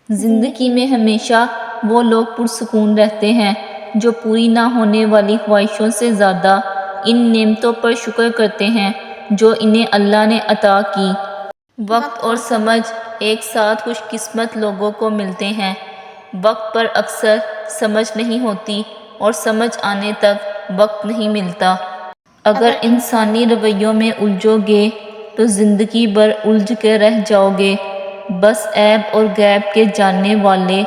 زندگی میں ہمیشہ وہ لوگ پرسکون رہتے ہیں جو پوری نہ ہونے والی خواہشوں سے زیادہ ان نعمتوں پر شکر کرتے ہیں جو انہیں اللہ نے عطا کی۔ وقت اور سمجھ ایک ساتھ خوش قسمت لوگوں کو ملتے ہیں۔ وقت پر اکثر سمجھ نہیں ہوتی اور سمجھ آنے تک وقت نہیں ملتا۔ اگر انسانی رویوں میں الجھو گے تو زندگی بھر الجھ کے رہ جاؤ گے۔ بس عیب اور غیب کے جاننے والے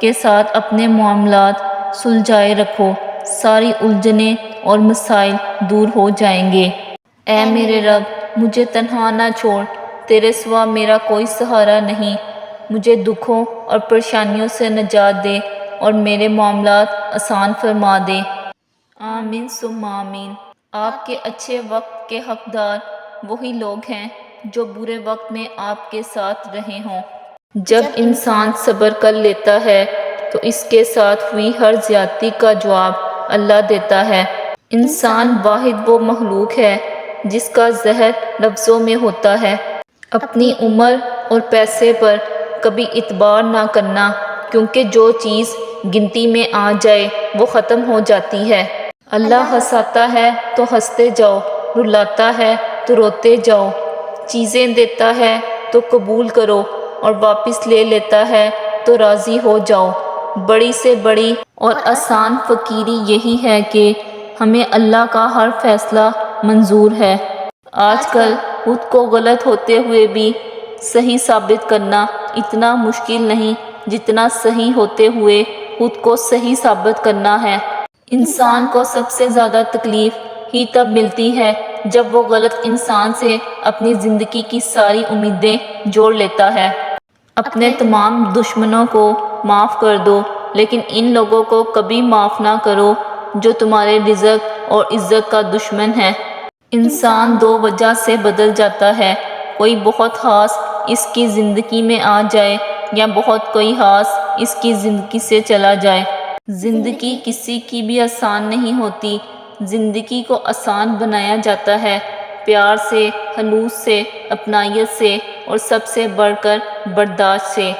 کے ساتھ اپنے معاملات سلجھائے رکھو، ساری الجھنیں اور مسائل دور ہو جائیں گے۔ اے میرے رب، مجھے تنہا نہ چھوڑ، تیرے سوا میرا کوئی سہارا نہیں۔ مجھے دکھوں اور پریشانیوں سے نجات دے اور میرے معاملات آسان فرما دے۔ آمین ثم آمین۔ آپ کے اچھے وقت کے حقدار وہی لوگ ہیں جو برے وقت میں آپ کے ساتھ رہے ہوں۔ جب انسان صبر کر لیتا ہے تو اس کے ساتھ ہوئی ہر زیادتی کا جواب اللہ دیتا ہے۔ انسان واحد وہ مخلوق ہے جس کا زہر لفظوں میں ہوتا ہے۔ اپنی عمر اور پیسے پر کبھی اعتبار نہ کرنا، کیونکہ جو چیز گنتی میں آ جائے وہ ختم ہو جاتی ہے۔ اللہ ہنساتا ہے تو ہنستے جاؤ، رلاتا ہے تو روتے جاؤ، چیزیں دیتا ہے تو قبول کرو اور واپس لے لیتا ہے تو راضی ہو جاؤ۔ بڑی سے بڑی اور آسان فقیری یہی ہے کہ ہمیں اللہ کا ہر فیصلہ منظور ہے۔ آج کل خود کو غلط ہوتے ہوئے بھی صحیح ثابت کرنا اتنا مشکل نہیں جتنا صحیح ہوتے ہوئے خود کو صحیح ثابت کرنا ہے۔ انسان کو سب سے زیادہ تکلیف ہی تب ملتی ہے جب وہ غلط انسان سے اپنی زندگی کی ساری امیدیں جوڑ لیتا ہے۔ اپنے تمام دشمنوں کو معاف کر دو، لیکن ان لوگوں کو کبھی معاف نہ کرو جو تمہارے رزق اور عزت کا دشمن ہے۔ انسان دو وجہ سے بدل جاتا ہے، کوئی بہت خاص اس کی زندگی میں آ جائے یا بہت کوئی خاص اس کی زندگی سے چلا جائے۔ زندگی کسی کی بھی آسان نہیں ہوتی۔ زندگی کو آسان بنایا جاتا ہے پیار سے، خلوص سے، اپنائیت سے اور سب سے بڑھ کر برداشت سے۔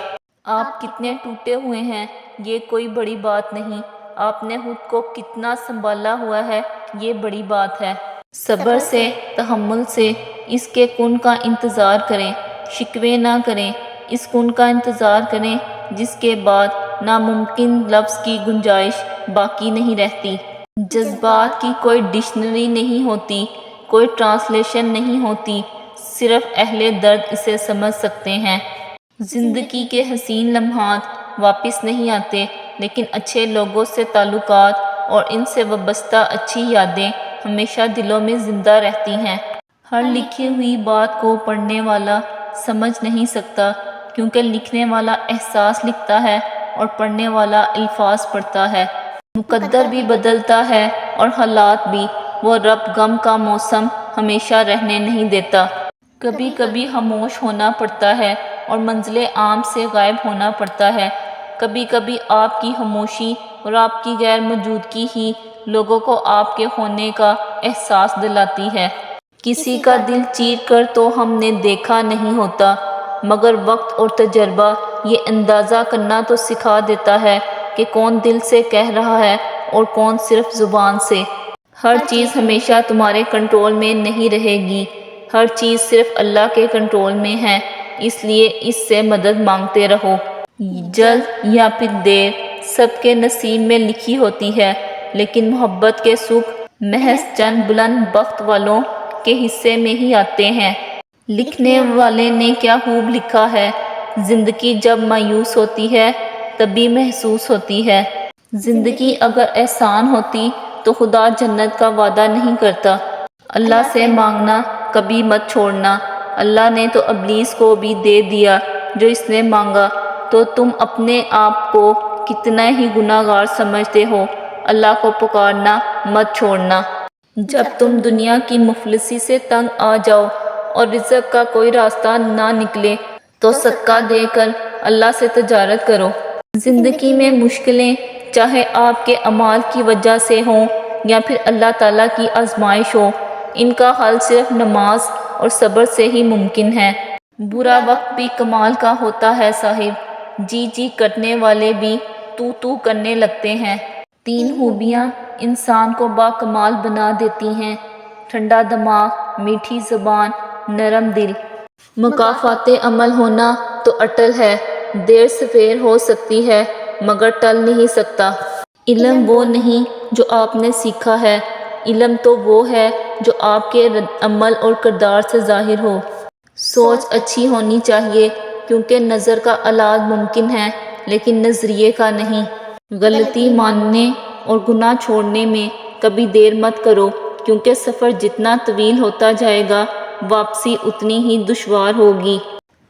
آپ کتنے ٹوٹے ہوئے ہیں یہ کوئی بڑی بات نہیں، آپ نے خود کو کتنا سنبھالا ہوا ہے یہ بڑی بات ہے۔ صبر سے، تحمل سے اس کے کن کا انتظار کریں، شکوے نہ کریں، اس کن کا انتظار کریں جس کے بعد ناممکن لفظ کی گنجائش باقی نہیں رہتی۔ جذبات کی کوئی ڈکشنری نہیں ہوتی، کوئی ٹرانسلیشن نہیں ہوتی، صرف اہل درد اسے سمجھ سکتے ہیں۔ زندگی کے حسین لمحات واپس نہیں آتے، لیکن اچھے لوگوں سے تعلقات اور ان سے وابستہ اچھی یادیں ہمیشہ دلوں میں زندہ رہتی ہیں۔ ہر لکھی ہوئی بات کو پڑھنے والا سمجھ نہیں سکتا، کیونکہ لکھنے والا احساس لکھتا ہے اور پڑھنے والا الفاظ پڑھتا ہے۔ مقدر بھی بدلتا ہے اور حالات بھی، وہ رب غم کا موسم ہمیشہ رہنے نہیں دیتا۔ کبھی کبھی خاموش ہونا پڑتا ہے اور منزل عام سے غائب ہونا پڑتا ہے۔ کبھی کبھی آپ کی خاموشی اور آپ کی غیر موجودگی ہی لوگوں کو آپ کے ہونے کا احساس دلاتی ہے۔ کسی کا دل چیر کر تو ہم نے دیکھا نہیں ہوتا، مگر وقت اور تجربہ یہ اندازہ کرنا تو سکھا دیتا ہے کہ کون دل سے کہہ رہا ہے اور کون صرف زبان سے۔ ہر چیز ہمیشہ تمہارے کنٹرول میں نہیں رہے گی، ہر چیز صرف اللہ کے کنٹرول میں ہے، اس لیے اس سے مدد مانگتے رہو۔ جلد یا پھر دیر سب کے نصیب میں لکھی ہوتی ہے، لیکن محبت کے سکھ محض چند بلند بخت والوں کے حصے میں ہی آتے ہیں۔ لکھنے والے نے کیا خوب لکھا ہے، زندگی جب مایوس ہوتی ہے تبھی محسوس ہوتی ہے۔ زندگی اگر احسان ہوتی تو خدا جنت کا وعدہ نہیں کرتا۔ اللہ سے مانگنا کبھی مت چھوڑنا۔ اللہ نے تو ابلیس کو بھی دے دیا جو اس نے مانگا، تو تم اپنے آپ کو کتنا ہی گناہ گار سمجھتے ہو، اللہ کو پکارنا مت چھوڑنا۔ جب تم دنیا کی مفلسی سے تنگ آ جاؤ اور رزق کا کوئی راستہ نہ نکلے تو صدقہ دے کر اللہ سے تجارت کرو۔ زندگی میں مشکلیں چاہے آپ کے اعمال کی وجہ سے ہوں یا پھر اللہ تعالیٰ کی آزمائش ہو، ان کا حل صرف نماز اور صبر سے ہی ممکن ہے۔ برا وقت بھی کمال کا ہوتا ہے صاحب، جی جی کرنے والے بھی تو کرنے لگتے ہیں۔ 3 خوبیاں انسان کو باکمال بنا دیتی ہیں: ٹھنڈا دماغ، میٹھی زبان، نرم دل۔ مکافات عمل ہونا تو اٹل ہے، دیر سفیر ہو سکتی ہے مگر ٹل نہیں سکتا۔ علم وہ نہیں جو آپ نے سیکھا ہے، علم تو وہ ہے جو آپ کے عمل اور کردار سے ظاہر ہو۔ سوچ اچھی ہونی چاہیے کیونکہ نظر کا علاج ممکن ہے لیکن نظریے کا نہیں۔ غلطی ماننے اور گناہ چھوڑنے میں کبھی دیر مت کرو کیونکہ سفر جتنا طویل ہوتا جائے گا واپسی اتنی ہی دشوار ہوگی۔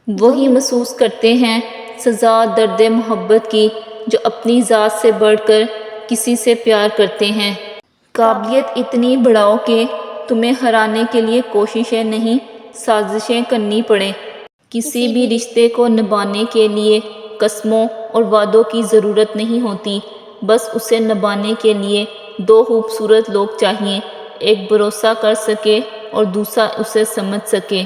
وہی محسوس کرتے ہیں سزا درد محبت کی جو اپنی ذات سے بڑھ کر کسی سے پیار کرتے ہیں۔ قابلیت اتنی بڑھاؤ کہ تمہیں ہرانے کے لیے کوششیں نہیں سازشیں کرنی پڑیں۔ کسی بھی رشتے کو نبھانے کے لیے قسموں اور وعدوں کی ضرورت نہیں ہوتی، بس اسے نبھانے کے لیے 2 خوبصورت لوگ چاہئیں، ایک بھروسہ کر سکے اور دوسرا اسے سمجھ سکے۔